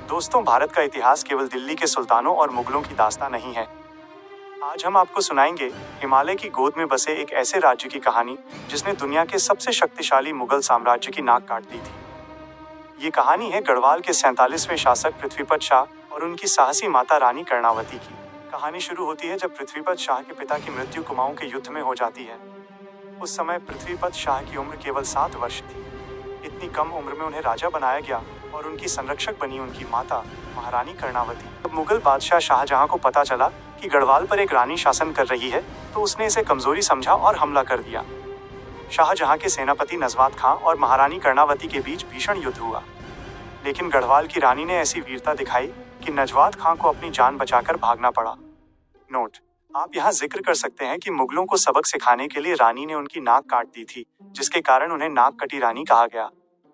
दोस्तों, भारत का इतिहास केवल दिल्ली के सुल्तानों और मुगलों की दास्तां नहीं है। आज हम आपको सुनाएंगे हिमालय की गोद में बसे एक ऐसे राज्य की कहानी जिसने दुनिया के सबसे शक्तिशाली मुगल साम्राज्य की नाक काट दी थी। ये कहानी है गढ़वाल के 47वें शासक पृथ्वीपत शाह और उनकी साहसी माता रानी कर्णावती की। कहानी शुरू होती है जब पृथ्वीपत शाह के पिता की मृत्यु कुमाऊं के युद्ध में हो जाती है। उस समय पृथ्वीपत शाह की उम्र केवल 7 वर्ष थी। इतनी कम उम्र में उन्हें राजा बनाया गया और उनकी संरक्षक बनी उनकी माता महारानी कर्णावती। जब मुगल बादशाह शाहजहां को पता चला कि गढ़वाल पर एक रानी शासन कर रही है, तो उसने इसे कमजोरी समझा और हमला कर दिया। शाहजहां के सेनापति नजवात खां और महारानी कर्णावती के बीच भीषण युद्ध हुआ, लेकिन गढ़वाल की रानी ने ऐसी वीरता दिखाई कि नजवात खां को अपनी जान बचाकर भागना पड़ा। नोट: आप यहाँ जिक्र कर सकते हैं कि मुगलों को सबक सिखाने के लिए रानी ने उनकी नाक काट दी थी, जिसके कारण उन्हें नाक कटी रानी कहा गया।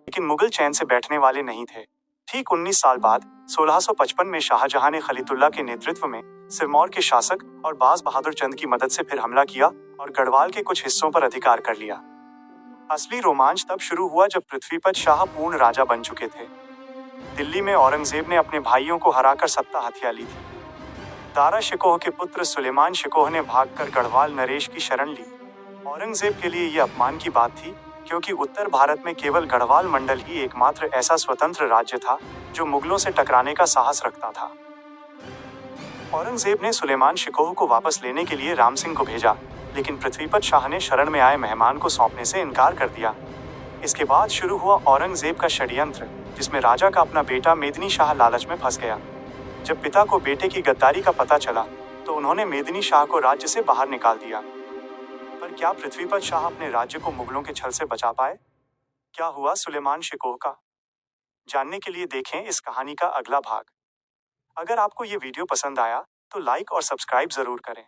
लेकिन मुगल चैन से बैठने वाले नहीं थे। ठीक 19 साल बाद 1655 में शाहजहां ने खलीतुल्लाह के नेतृत्व में सिरमौर के शासक और बाज बहादुर चंद की मदद से फिर हमला किया और गढ़वाल के कुछ हिस्सों पर अधिकार कर लिया। असली रोमांच तब शुरू हुआ जब पृथ्वीपत शाह पूर्ण राजा बन चुके थे। दिल्ली में औरंगजेब ने अपने भाइयों को हराकर सत्ता हथिया ली थी। दारा शिकोह के पुत्र सुलेमान शिकोह ने भागकर गढ़वाल नरेश की शरण ली। औरंगजेब के लिए यह अपमान की बात थी, क्योंकि उत्तर भारत में केवल गढ़वाल मंडल ही एकमात्र ऐसा स्वतंत्र राज्य था जो मुगलों से टकराने का साहस रखता था। औरंगजेब ने सुलेमान शिकोह को वापस लेने के लिए राम सिंह को भेजा, लेकिन पृथ्वीपत शाह ने शरण में आए मेहमान को सौंपने से इनकार कर दिया। इसके बाद शुरू हुआ औरंगजेब का षड्यंत्र, जिसमें राजा का अपना बेटा मेदिनी शाह लालच में फंस गया। जब पिता को बेटे की गद्दारी का पता चला, तो उन्होंने मेदिनी शाह को राज्य से बाहर निकाल दिया। पर क्या पृथ्वीपत शाह अपने राज्य को मुगलों के छल से बचा पाए? क्या हुआ सुलेमान शिकोह का? जानने के लिए देखें इस कहानी का अगला भाग। अगर आपको ये वीडियो पसंद आया तो लाइक और सब्सक्राइब जरूर करें।